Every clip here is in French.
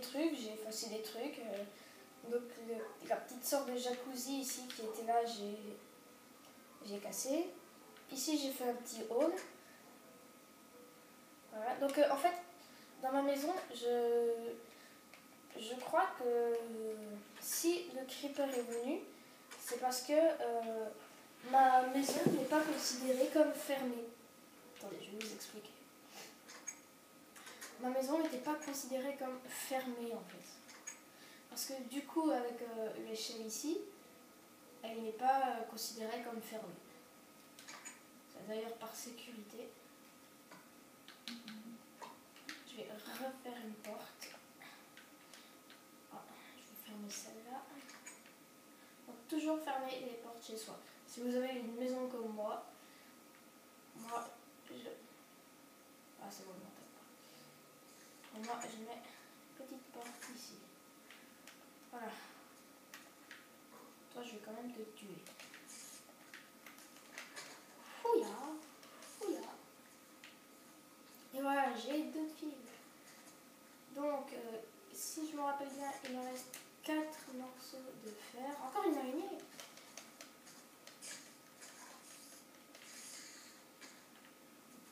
trucs, j'ai effacé des trucs. Donc la petite sorte de jacuzzi ici qui était là, j'ai cassé. Ici j'ai fait un petit hall. Voilà. Donc en fait, dans ma maison, je crois que si le creeper est venu, c'est parce que ma maison n'est pas considérée comme fermée. Attendez, je vais vous expliquer. Ma maison n'était pas considérée comme fermée en fait. Parce que du coup, avec l'échelle ici, elle n'est pas considérée comme fermée. C'est d'ailleurs par sécurité. Je vais refaire une porte. Ah, je vais fermer celle-là. Donc toujours fermer les portes chez soi. Si vous avez une maison comme moi, je... Ah c'est bon, non, pas. Moi je mets une petite porte ici. Voilà. Toi je vais quand même te tuer. Fouilla, fouilla. Et voilà, j'ai 2 fils. Donc, si je me rappelle bien, il me reste 4 morceaux de fer. Encore une araignée.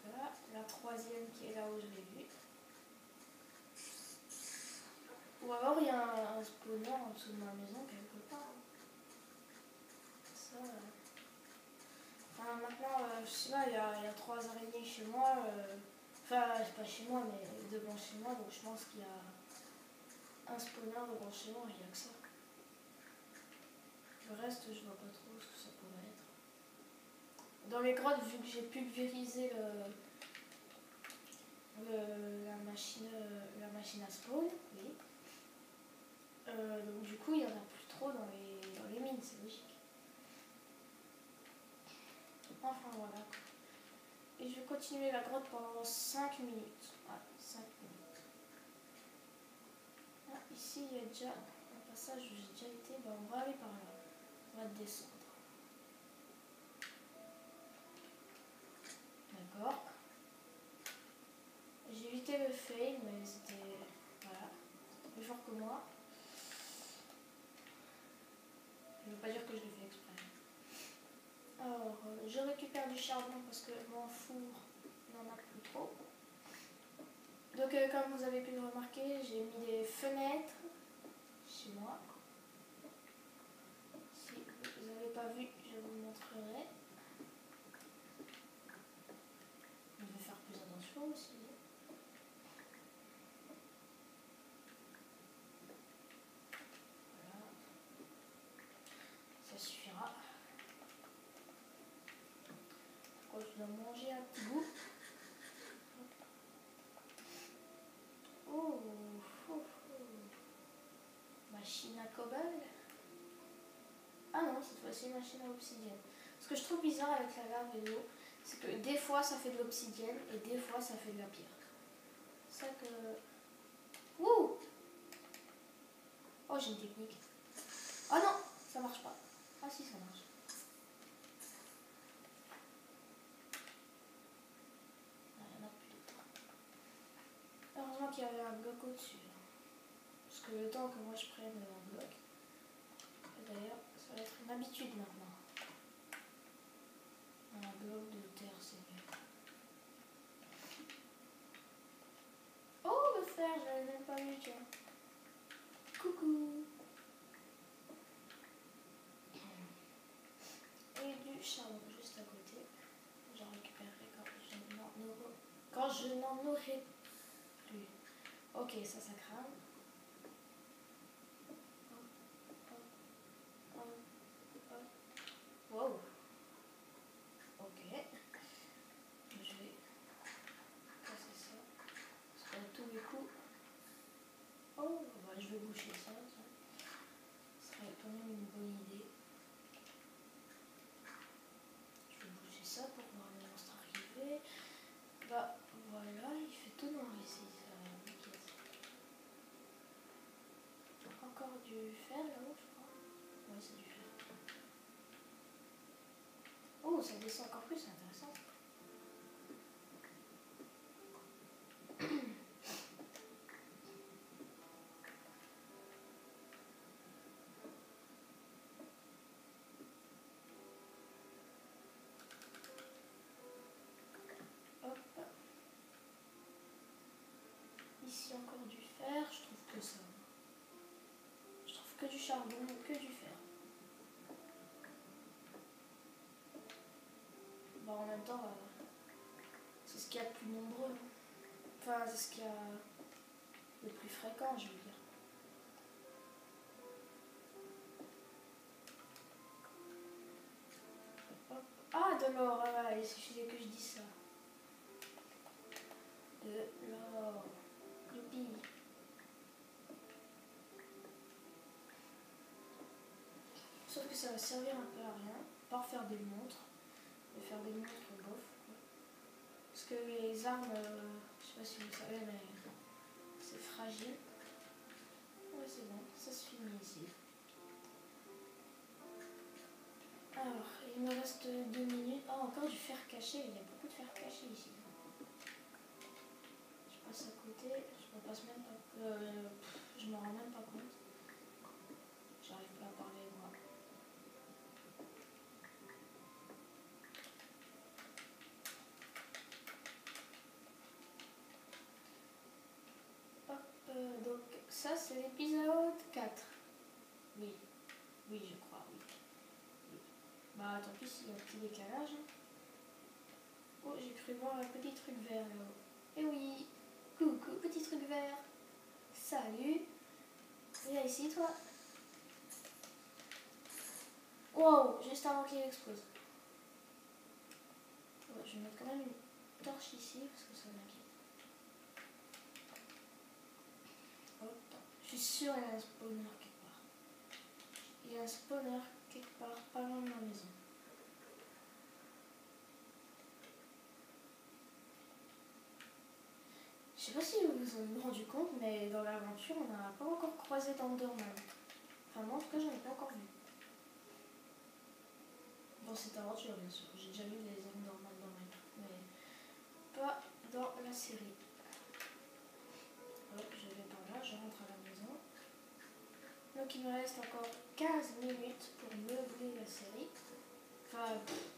Voilà, la 3e qui est là où je l'ai vue. Ou alors il y a un spawner en dessous de ma maison quelque part. Ça. Enfin, maintenant, je sais pas, il y a 3 araignées chez moi. Enfin, c'est pas chez moi, mais devant chez moi. Donc je pense qu'il y a un spawner devant chez moi, il n'y a que ça. Le reste, je vois pas trop ce que ça pourrait être. Dans les grottes, vu que j'ai pulvérisé la machine à spawn, oui. Donc du coup, il n'y en a plus trop dans les mines, c'est logique. Enfin voilà. Et je vais continuer la grotte pendant 5 minutes. Ah, 5 minutes. Ah, ici, il y a déjà un passage où j'ai déjà été. Ben, on va aller par là. On va descendre. D'accord. J'ai évité le fail, mais c'était... Voilà. Plus fort que moi. Je ne veux pas dire que je l'ai fait exprès. Alors, je récupère du charbon parce que mon four n'en a plus trop. Donc, comme vous avez pu le remarquer, j'ai mis des fenêtres chez moi. Si vous n'avez pas vu, je vous montrerai. Je vais faire plus attention aussi. Voilà. Ça suffira. Pourquoi je dois manger un petit bout? Oh, oh, oh. Machine à cobble. Ah non, cette fois-ci machine à obsidienne. Ce que je trouve bizarre avec la lave et l'eau, c'est que des fois ça fait de l'obsidienne et des fois ça fait de la pierre. C'est ça que... Ouh! Oh, j'ai une technique. Oh non, ça marche pas. Ah si, ça marche. Ah, il y en a plus d'autres. Heureusement qu'il y avait un bloc au-dessus. Parce que le temps que moi je prenne un bloc, d'ailleurs, ça va être une habitude maintenant. Un bloc de terre, c'est mieux. Oh, le fer, je l'avais même pas vu, tu vois. Coucou. Et du charbon juste à côté. J'en récupérerai quand je n'en aurai plus. Ok, ça crame. Wow. Ok. Je vais casser ça. Parce qu'à tous les coups. Oh, bah, je vais boucher ça. Ce serait quand même une bonne idée. Je vais boucher ça pour voir le monstre arriver. Bah voilà, il fait tout noir ici. Encore du fer là-haut, je crois. Ouais, c'est du fer. Oh, ça descend encore plus, c'est intéressant. charbon que du fer. Bon, en même temps, c'est ce qu'il y a de plus nombreux. Enfin, c'est ce qu'il y a de plus fréquent, je veux dire. Hop. Ah, de l'or, voilà, il suffisait que je dise ça. De l'or. Youpi. Sauf que ça va servir un peu à rien, pas faire des montres. De faire des montres bof. Parce que les armes, je sais pas si vous savez, mais c'est fragile. Ouais, c'est bon, ça se finit ici. Alors, il me reste 2 minutes. Oh, encore du fer caché, il y a beaucoup de fer caché ici. Je passe à côté, je me passe même pas. Je me rends même pas compte. J'arrive pas à parler moi. Hop, donc ça c'est l'épisode 4. Oui, oui je crois, oui. Bah tant pis s'il y a un petit décalage. Oh, j'ai cru voir un petit truc vert là-haut. Eh oui, coucou petit truc vert. Salut. Viens ici toi. Wow, juste avant qu'il explose. Ouais, je vais mettre quand même une torche ici parce que ça m'inquiète. Hop, je suis sûre qu'il y a un spawner quelque part. Il y a un spawner quelque part pas loin de ma maison. Je sais pas si vous vous en êtes rendu compte, mais dans l'aventure, on n'a pas encore croisé d'Enderman. Enfin, moi en tout cas, j'en ai pas encore vu. Dans cette aventure, bien sûr. J'ai déjà vu les Enderman dans ma vie, mais pas dans la série. Hop, je vais par là, je rentre à la maison. Donc il me reste encore 15 minutes pour meubler la série. Enfin,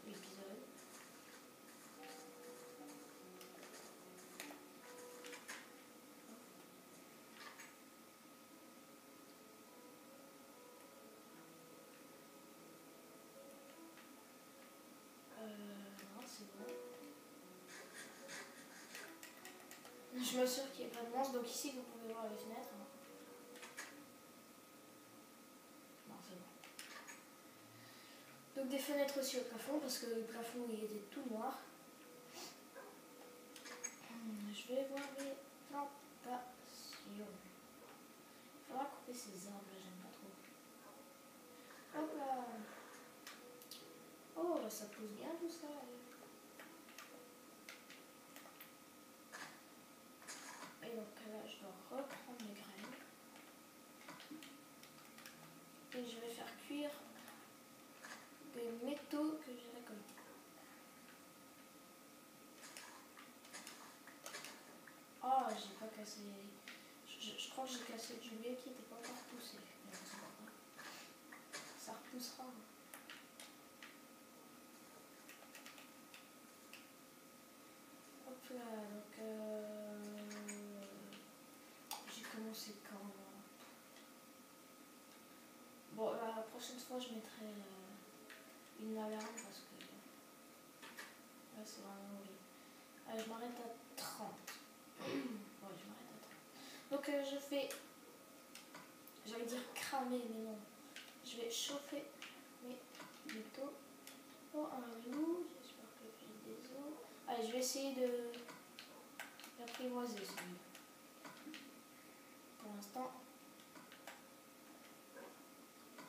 l'épisode. Non, c'est bon. Je m'assure qu'il n'y a pas de monstre. Donc ici, vous pouvez voir les fenêtres. Non, c'est bon. Donc des fenêtres aussi au plafond, parce que le plafond, il était tout noir. Je vais voir les plantations. Il faudra couper ces arbres là, j'aime pas trop. Hop là. Oh, ça pousse bien tout ça. Et donc là, je dois reprendre mes graines. Et je vais faire cuire des métaux que j'ai récoltés. Oh, j'ai pas cassé. Je crois que j'ai cassé du blé qui n'était pas encore poussé. Mais c'est pas grave. Ça repoussera. Hop là, donc j'ai commencé quand là. Bon, la prochaine fois je mettrai une alarme parce que là c'est vraiment horrible. Allez, je m'arrête à 30. Ouais, je m'arrête à 30. Donc je fais, j'allais dire cramer, mais non. Je vais chauffer mes métaux. Oh, un loup, j'espère que j'ai des os. Allez, je vais essayer de l'apprivoiser celui-là. Pour l'instant,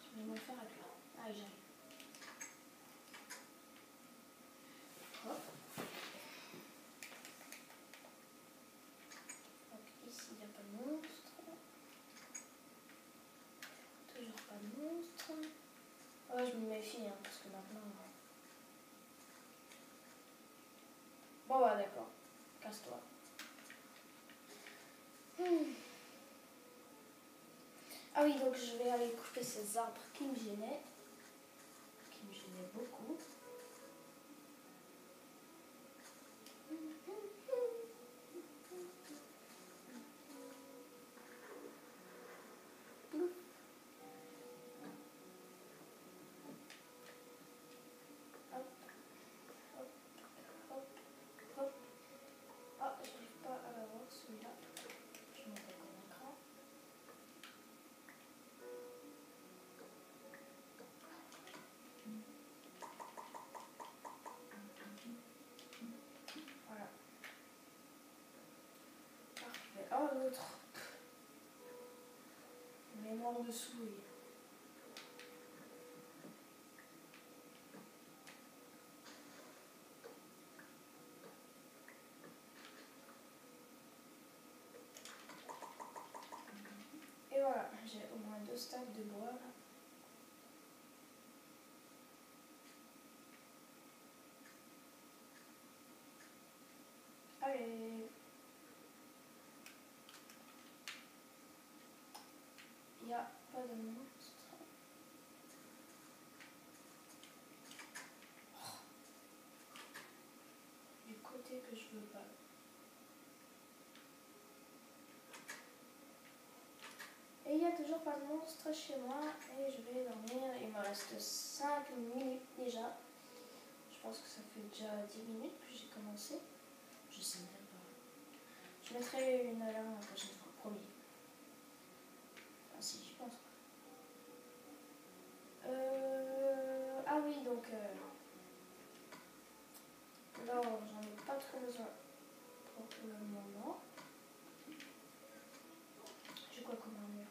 je vais m'en faire à cœur. Allez, j'arrive. Hop. Donc ici, il n'y a pas de monstre. Toujours pas de monstre. Ouais, je me méfie, hein, parce que maintenant... Bon, bah d'accord. Casse-toi. Ah oui, donc je vais aller couper ces arbres qui me gênaient. Qui me gênaient beaucoup. l'autre. Mémoire de souris. Et voilà, j'ai au moins 2 stacks de bois là. Allez. Il n'y a pas de monstre. Du côté que je veux pas. Et il n'y a toujours pas de monstre chez moi et je vais dormir. Il me reste 5 minutes déjà. Je pense que ça fait déjà 10 minutes que j'ai commencé. Je sais même pas. Je mettrai une alarme la prochaine fois, promis. Ah si, j'y pense. Ah oui, donc là, j'en ai pas trop besoin pour le moment. J'ai quoi comme armure?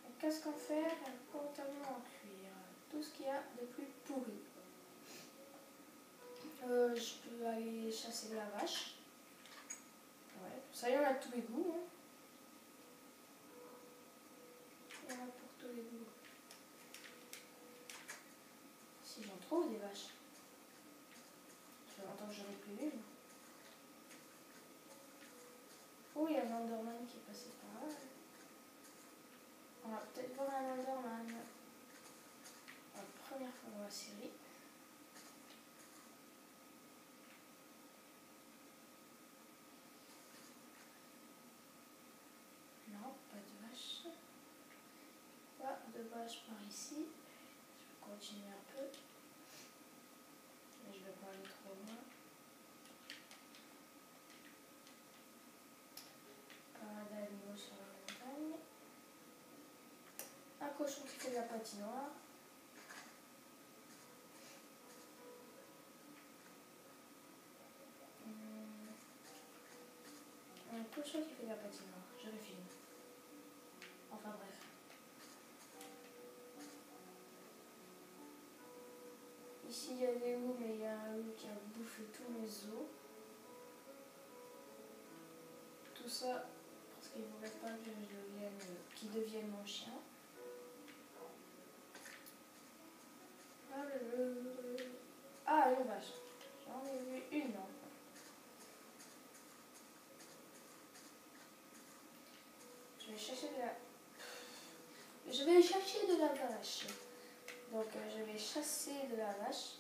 Un casque en fer, un pantalon en cuir. Tout ce qu'il y a de plus pourri. Je peux aller chasser de la vache. Ouais, ça y en a de tous les goûts. Hein. Il y en a pour tous les goûts. Si j'en trouve des vaches. Ça fait longtemps que j'en ai plus une. Oh, il y a un Enderman qui est passé par là. On va peut-être voir un Enderman. La première fois dans la série. Non, pas de vache. Pas de vache par ici. Je vais continuer un peu. Mais je vais pas aller trop loin. Pas d'animaux sur la montagne. Un cochon qui fait de la patinoire. Un cochon qui fait de la patinoire. Je le filme. Enfin bref. Ici il y a des loups, mais il y a un loup qui a bouffé tous mes os. Tout ça parce qu'il ne voulait pas que qu'il devienne mon chien. Ah, une vache. J'en ai vu une. Non. Je vais chercher de la vache. Donc je vais chasser de la vache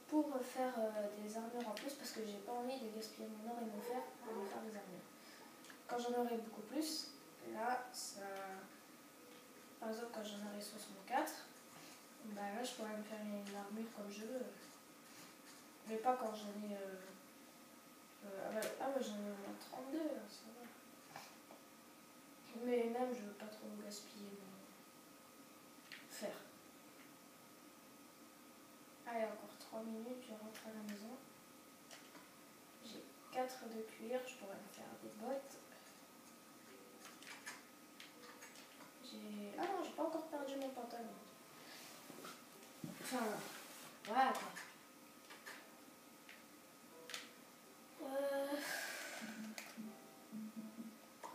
pour faire des armures en plus parce que j'ai pas envie de gaspiller mon or et mon fer pour me faire des armures. Quand j'en aurai beaucoup plus, là, ça... Par exemple, quand j'en aurai 64, bah là, je pourrais me faire une armure comme je veux. Mais pas quand j'en ai... ah ouais, j'en ai au moins 32, là, ça va. Mais même, je veux pas trop gaspiller mon fer. Allez, encore 3 minutes, je rentre à la maison. J'ai 4 de cuir, je pourrais me faire des bottes. Ah non, j'ai pas encore perdu mon pantalon. Enfin, voilà quoi.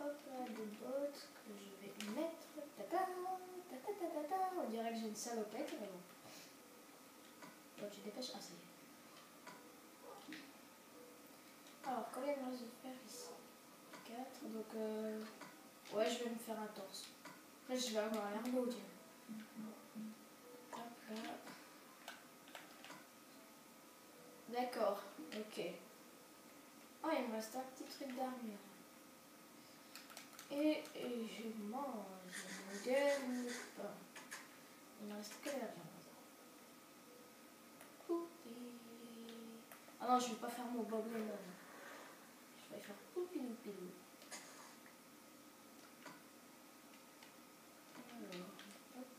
Hop là, des bottes que je vais mettre. Tata, tata, tata, tata. On dirait que j'ai une salopette, mais bon. Donc je dépêche. Ah, ça y est. Alors, combien il me reste de faire ici? 4. Donc, ouais, je vais me faire un torse. Là, je vais avoir l'air beau, Dieu. Hop là. D'accord, ok. Oh, il me reste un petit truc d'armure. Et je mange mon pain. Il ne reste que la viande. Ah non, je ne vais pas faire mon Bob Lennon. Je vais faire poupilou pilou. Alors, hop.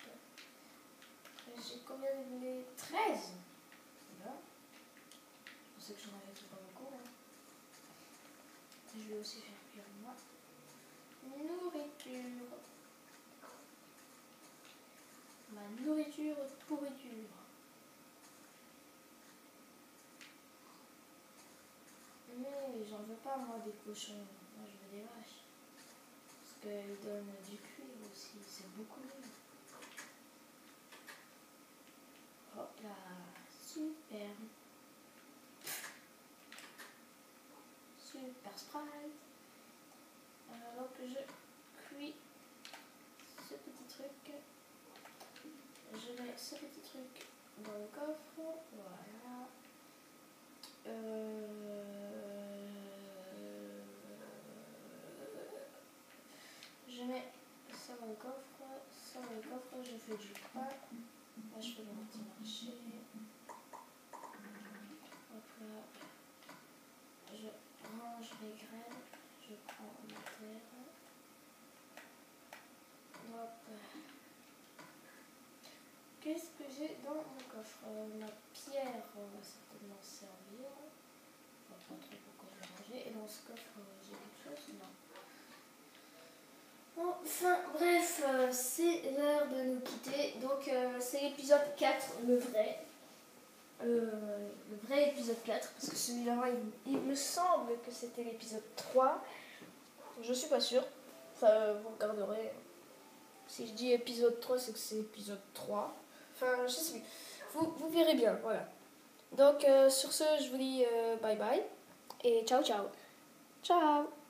J'ai combien de blé? 13. Voilà. Je pensais que j'en avais tout pas beaucoup. Hein. Je vais aussi faire cuire moi. Nourriture. Ma nourriture, pourriture. Mais j'en veux pas moi des cochons. Moi je veux des vaches. Parce qu'ils donnent du cuir aussi. C'est beaucoup mieux. Hop là. Super. Super Sprite. Donc je cuis ce petit truc. Je mets ce petit truc dans le coffre. Voilà. Je mets ça dans le coffre. Ça dans le coffre. Je fais du pain. Là je fais mon petit marché. Hop là. Je range les graines. Je prends ma terre. Hop. Qu'est-ce que j'ai dans mon coffre? Ma pierre va certainement servir. Je ne vois pas trop pourquoi je vais ranger. Et dans ce coffre, j'ai quelque chose? Non. Enfin, bref, c'est l'heure de nous quitter. Donc, c'est l'épisode 4, le vrai. Le vrai épisode 4. Parce que celui-là, il me semble que c'était l'épisode 3. Je suis pas sûre. Enfin, vous regarderez. Si je dis épisode 3, c'est que c'est épisode 3. Enfin, je sais plus. Vous verrez bien, voilà. Donc, sur ce, je vous dis bye bye. Et ciao, ciao. Ciao.